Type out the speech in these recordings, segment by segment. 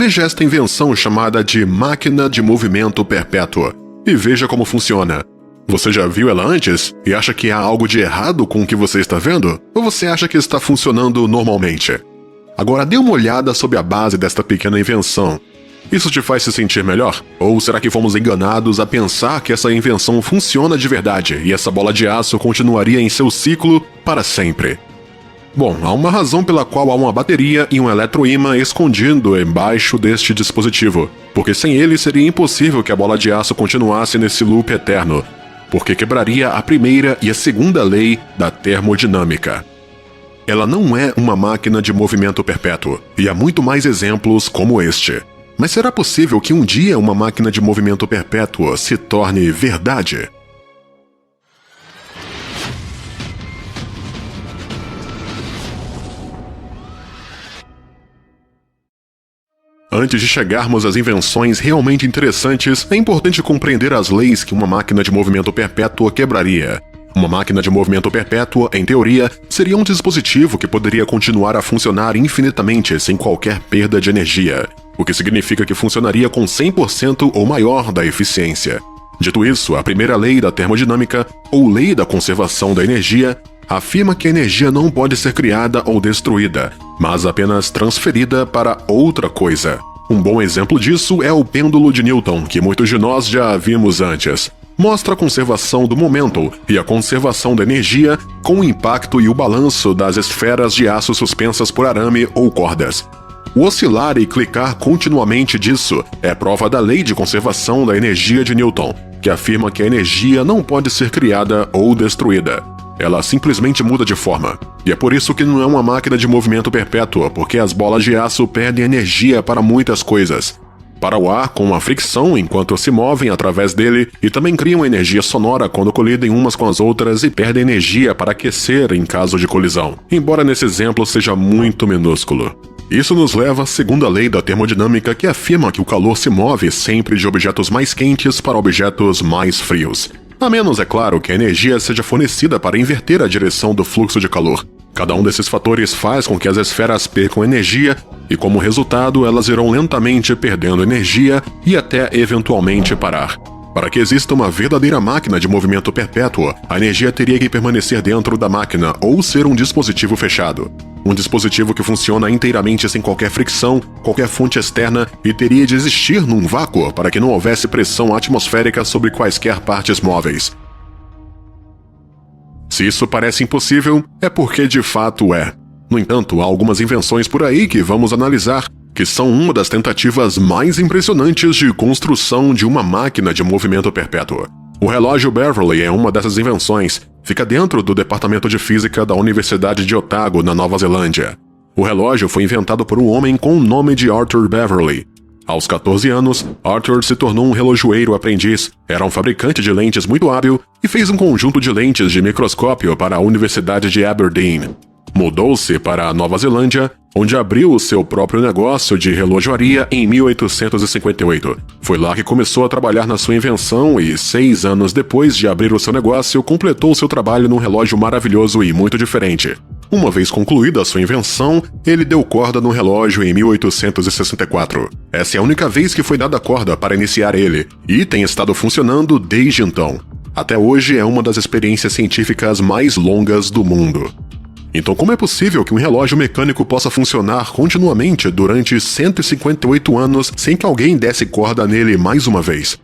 Veja esta invenção chamada de máquina de movimento perpétuo e veja como funciona. Você já viu ela antes e acha que há algo de errado com o que você está vendo? Ou você acha que está funcionando normalmente? Agora dê uma olhada sob a base desta pequena invenção. Isso te faz se sentir melhor? Ou será que fomos enganados a pensar que essa invenção funciona de verdade e essa bola de aço continuaria em seu ciclo para sempre? Bom, há uma razão pela qual há uma bateria e um eletroímã escondido embaixo deste dispositivo, porque sem ele seria impossível que a bola de aço continuasse nesse loop eterno, porque quebraria a primeira e a segunda lei da termodinâmica. Ela não é uma máquina de movimento perpétuo, e há muito mais exemplos como este. Mas será possível que um dia uma máquina de movimento perpétuo se torne verdade? Antes de chegarmos às invenções realmente interessantes, é importante compreender as leis que uma máquina de movimento perpétuo quebraria. Uma máquina de movimento perpétuo, em teoria, seria um dispositivo que poderia continuar a funcionar infinitamente sem qualquer perda de energia, o que significa que funcionaria com 100% ou maior da eficiência. Dito isso, a primeira lei da termodinâmica, ou lei da conservação da energia, afirma que a energia não pode ser criada ou destruída, mas apenas transferida para outra coisa. Um bom exemplo disso é o pêndulo de Newton, que muitos de nós já vimos antes. Mostra a conservação do momento e a conservação da energia com o impacto e o balanço das esferas de aço suspensas por arame ou cordas. O oscilar e clicar continuamente disso é prova da lei de conservação da energia de Newton, que afirma que a energia não pode ser criada ou destruída. Ela simplesmente muda de forma. E é por isso que não é uma máquina de movimento perpétuo, porque as bolas de aço perdem energia para muitas coisas. Para o ar, com a fricção enquanto se movem através dele, e também criam energia sonora quando colidem umas com as outras e perdem energia para aquecer em caso de colisão, embora nesse exemplo seja muito minúsculo. Isso nos leva à segunda lei da termodinâmica, que afirma que o calor se move sempre de objetos mais quentes para objetos mais frios. A menos, é claro, que a energia seja fornecida para inverter a direção do fluxo de calor. Cada um desses fatores faz com que as esferas percam energia e, como resultado, elas irão lentamente perdendo energia e até eventualmente parar. Para que exista uma verdadeira máquina de movimento perpétuo, a energia teria que permanecer dentro da máquina ou ser um dispositivo fechado. Um dispositivo que funciona inteiramente sem qualquer fricção, qualquer fonte externa e teria de existir num vácuo para que não houvesse pressão atmosférica sobre quaisquer partes móveis. Se isso parece impossível, é porque de fato é. No entanto, há algumas invenções por aí que vamos analisar, que são uma das tentativas mais impressionantes de construção de uma máquina de movimento perpétuo. O relógio Beverly é uma dessas invenções. Fica dentro do Departamento de Física da Universidade de Otago, na Nova Zelândia. O relógio foi inventado por um homem com o nome de Arthur Beverly. Aos 14 anos, Arthur se tornou um relojoeiro aprendiz, era um fabricante de lentes muito hábil e fez um conjunto de lentes de microscópio para a Universidade de Aberdeen. Mudou-se para a Nova Zelândia, onde abriu o seu próprio negócio de relojoaria em 1858. Foi lá que começou a trabalhar na sua invenção e, 6 anos depois de abrir o seu negócio, completou seu trabalho num relógio maravilhoso e muito diferente. Uma vez concluída a sua invenção, ele deu corda no relógio em 1864. Essa é a única vez que foi dada corda para iniciar ele, e tem estado funcionando desde então. Até hoje é uma das experiências científicas mais longas do mundo. Então, como é possível que um relógio mecânico possa funcionar continuamente durante 158 anos sem que alguém desse corda nele mais uma vez?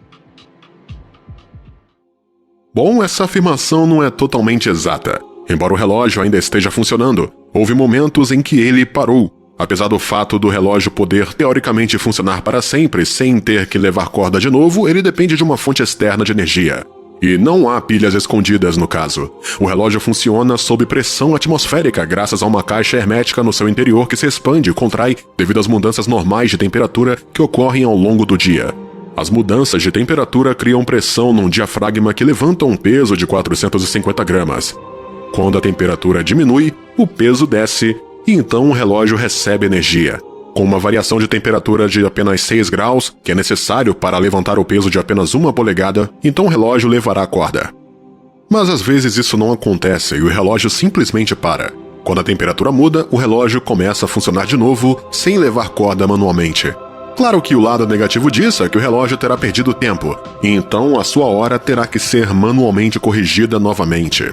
Bom, essa afirmação não é totalmente exata. Embora o relógio ainda esteja funcionando, houve momentos em que ele parou. Apesar do fato do relógio poder teoricamente funcionar para sempre sem ter que levar corda de novo, ele depende de uma fonte externa de energia. E não há pilhas escondidas no caso. O relógio funciona sob pressão atmosférica graças a uma caixa hermética no seu interior que se expande e contrai devido às mudanças normais de temperatura que ocorrem ao longo do dia. As mudanças de temperatura criam pressão num diafragma que levanta um peso de 450 gramas. Quando a temperatura diminui, o peso desce e então o relógio recebe energia. Com uma variação de temperatura de apenas 6 graus, que é necessário para levantar o peso de apenas 1 polegada, então o relógio levará a corda. Mas às vezes isso não acontece e o relógio simplesmente para. Quando a temperatura muda, o relógio começa a funcionar de novo, sem levar corda manualmente. Claro que o lado negativo disso é que o relógio terá perdido tempo, e então a sua hora terá que ser manualmente corrigida novamente.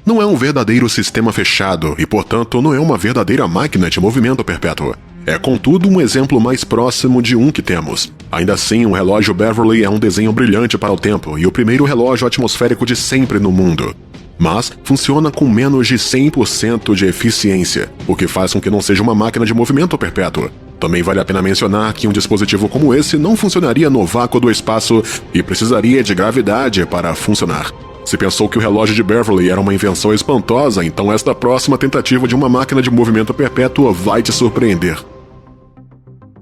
Não é um verdadeiro sistema fechado e, portanto, não é uma verdadeira máquina de movimento perpétuo. É, contudo, um exemplo mais próximo de um que temos. Ainda assim, o relógio Beverly é um desenho brilhante para o tempo e o primeiro relógio atmosférico de sempre no mundo. Mas funciona com menos de 100% de eficiência, o que faz com que não seja uma máquina de movimento perpétuo. Também vale a pena mencionar que um dispositivo como esse não funcionaria no vácuo do espaço e precisaria de gravidade para funcionar. Se pensou que o relógio de Beverly era uma invenção espantosa, então esta próxima tentativa de uma máquina de movimento perpétuo vai te surpreender.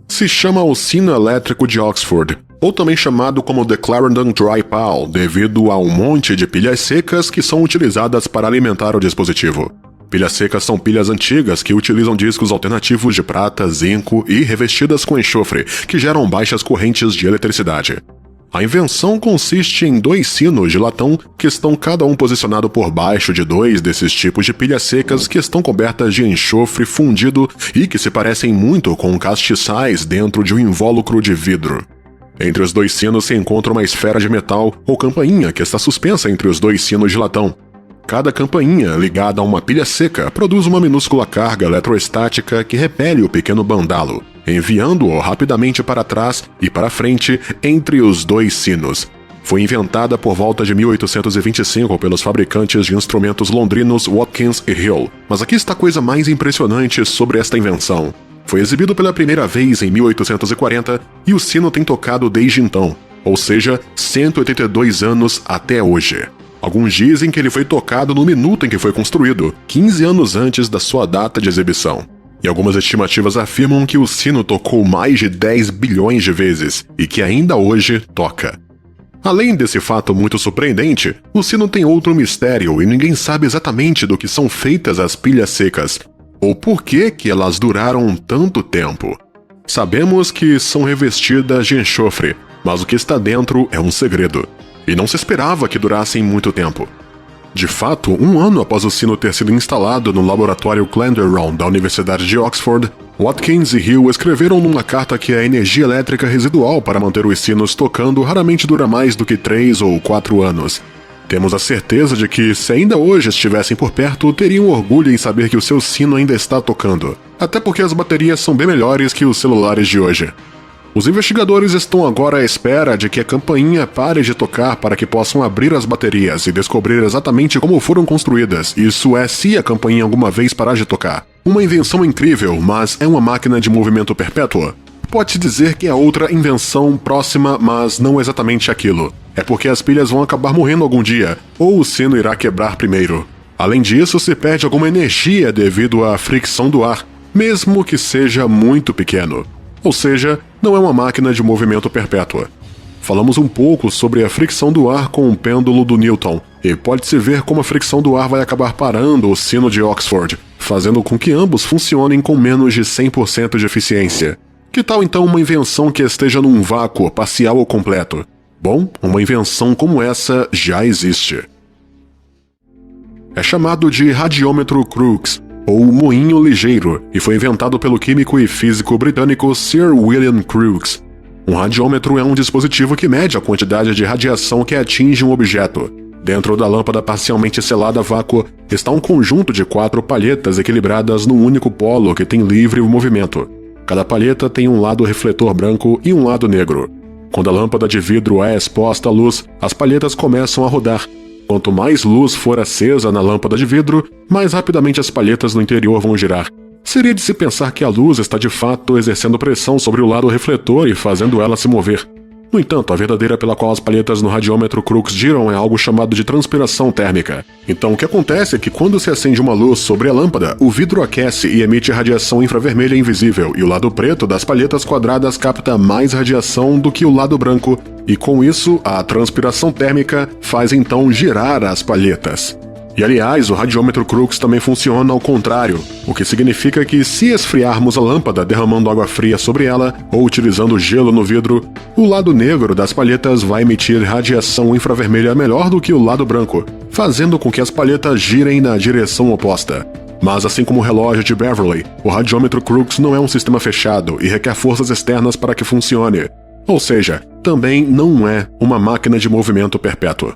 Se chama o sino elétrico de Oxford, ou também chamado como The Clarendon Dry Pal, devido a um monte de pilhas secas que são utilizadas para alimentar o dispositivo. Pilhas secas são pilhas antigas que utilizam discos alternativos de prata, zinco e revestidas com enxofre, que geram baixas correntes de eletricidade. A invenção consiste em 2 sinos de latão que estão cada um posicionado por baixo de 2 desses tipos de pilhas secas que estão cobertas de enxofre fundido e que se parecem muito com castiçais dentro de um invólucro de vidro. Entre os 2 sinos se encontra uma esfera de metal ou campainha que está suspensa entre os 2 sinos de latão. Cada campainha, ligada a uma pilha seca, produz uma minúscula carga eletrostática que repele o pequeno bandalo, enviando-o rapidamente para trás e para frente entre os 2 sinos. Foi inventada por volta de 1825 pelos fabricantes de instrumentos londrinos Watkins e Hill. Mas aqui está a coisa mais impressionante sobre esta invenção. Foi exibido pela primeira vez em 1840 e o sino tem tocado desde então, ou seja, 182 anos até hoje. Alguns dizem que ele foi tocado no minuto em que foi construído, 15 anos antes da sua data de exibição. E algumas estimativas afirmam que o sino tocou mais de 10 bilhões de vezes e que ainda hoje toca. Além desse fato muito surpreendente, o sino tem outro mistério e ninguém sabe exatamente do que são feitas as pilhas secas, ou por que elas duraram tanto tempo. Sabemos que são revestidas de enxofre, mas o que está dentro é um segredo. E não se esperava que durassem muito tempo. De fato, 1 ano após o sino ter sido instalado no laboratório Clenderon da Universidade de Oxford, Watkins e Hill escreveram numa carta que a energia elétrica residual para manter os sinos tocando raramente dura mais do que 3 ou 4 anos. Temos a certeza de que, se ainda hoje estivessem por perto, teriam orgulho em saber que o seu sino ainda está tocando, até porque as baterias são bem melhores que os celulares de hoje. Os investigadores estão agora à espera de que a campainha pare de tocar para que possam abrir as baterias e descobrir exatamente como foram construídas, isso é, se a campainha alguma vez parar de tocar. Uma invenção incrível, mas é uma máquina de movimento perpétuo? Pode-se dizer que é outra invenção próxima, mas não exatamente aquilo. É porque as pilhas vão acabar morrendo algum dia, ou o sino irá quebrar primeiro. Além disso, se perde alguma energia devido à fricção do ar, mesmo que seja muito pequeno. Ou seja, não é uma máquina de movimento perpétua. Falamos um pouco sobre a fricção do ar com o pêndulo do Newton, e pode-se ver como a fricção do ar vai acabar parando o sino de Oxford, fazendo com que ambos funcionem com menos de 100% de eficiência. Que tal então uma invenção que esteja num vácuo, parcial ou completo? Bom, uma invenção como essa já existe. É chamado de radiômetro Crookes, ou moinho ligeiro, e foi inventado pelo químico e físico britânico Sir William Crookes. Um radiômetro é um dispositivo que mede a quantidade de radiação que atinge um objeto. Dentro da lâmpada parcialmente selada a vácuo está um conjunto de 4 palhetas equilibradas num único polo que tem livre movimento. Cada palheta tem um lado refletor branco e um lado negro. Quando a lâmpada de vidro é exposta à luz, as palhetas começam a rodar. Quanto mais luz for acesa na lâmpada de vidro, mais rapidamente as palhetas no interior vão girar. Seria de se pensar que a luz está de fato exercendo pressão sobre o lado refletor e fazendo ela se mover. No entanto, a verdadeira pela qual as palhetas no radiômetro Crookes giram é algo chamado de transpiração térmica. Então o que acontece é que quando se acende uma luz sobre a lâmpada, o vidro aquece e emite radiação infravermelha invisível, e o lado preto das palhetas quadradas capta mais radiação do que o lado branco, e com isso, a transpiração térmica faz então girar as palhetas. E aliás, o radiômetro Crookes também funciona ao contrário, o que significa que se esfriarmos a lâmpada derramando água fria sobre ela ou utilizando gelo no vidro, o lado negro das palhetas vai emitir radiação infravermelha melhor do que o lado branco, fazendo com que as palhetas girem na direção oposta. Mas assim como o relógio de Beverly, o radiômetro Crookes não é um sistema fechado e requer forças externas para que funcione. Ou seja, também não é uma máquina de movimento perpétuo.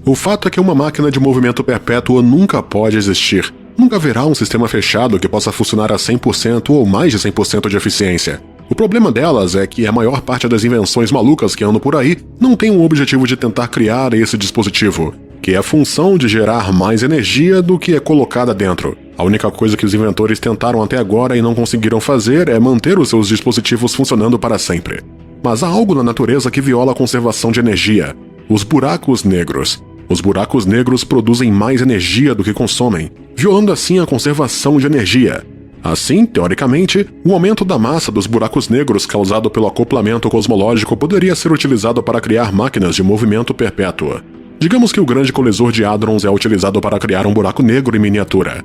O fato é que uma máquina de movimento perpétuo nunca pode existir. Nunca haverá um sistema fechado que possa funcionar a 100% ou mais de 100% de eficiência. O problema delas é que a maior parte das invenções malucas que andam por aí não tem o objetivo de tentar criar esse dispositivo, que é a função de gerar mais energia do que é colocada dentro. A única coisa que os inventores tentaram até agora e não conseguiram fazer é manter os seus dispositivos funcionando para sempre. Mas há algo na natureza que viola a conservação de energia: os buracos negros. Os buracos negros produzem mais energia do que consomem, violando assim a conservação de energia. Assim, teoricamente, o aumento da massa dos buracos negros causado pelo acoplamento cosmológico poderia ser utilizado para criar máquinas de movimento perpétuo. Digamos que o grande colisor de hadrons é utilizado para criar um buraco negro em miniatura.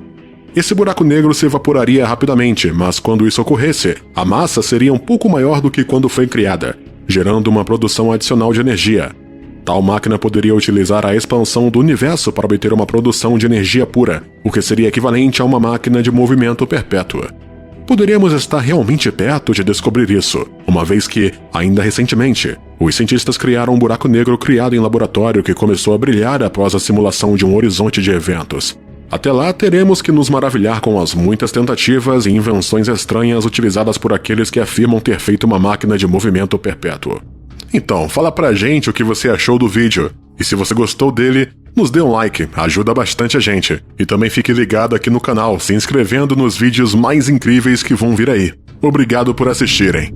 Esse buraco negro se evaporaria rapidamente, mas quando isso ocorresse, a massa seria um pouco maior do que quando foi criada, gerando uma produção adicional de energia. Tal máquina poderia utilizar a expansão do universo para obter uma produção de energia pura, o que seria equivalente a uma máquina de movimento perpétuo. Poderíamos estar realmente perto de descobrir isso, uma vez que, ainda recentemente, os cientistas criaram um buraco negro criado em laboratório que começou a brilhar após a simulação de um horizonte de eventos. Até lá, teremos que nos maravilhar com as muitas tentativas e invenções estranhas utilizadas por aqueles que afirmam ter feito uma máquina de movimento perpétuo. Então, fala pra gente o que você achou do vídeo, e se você gostou dele, nos dê um like, ajuda bastante a gente. E também fique ligado aqui no canal, se inscrevendo nos vídeos mais incríveis que vão vir aí. Obrigado por assistirem.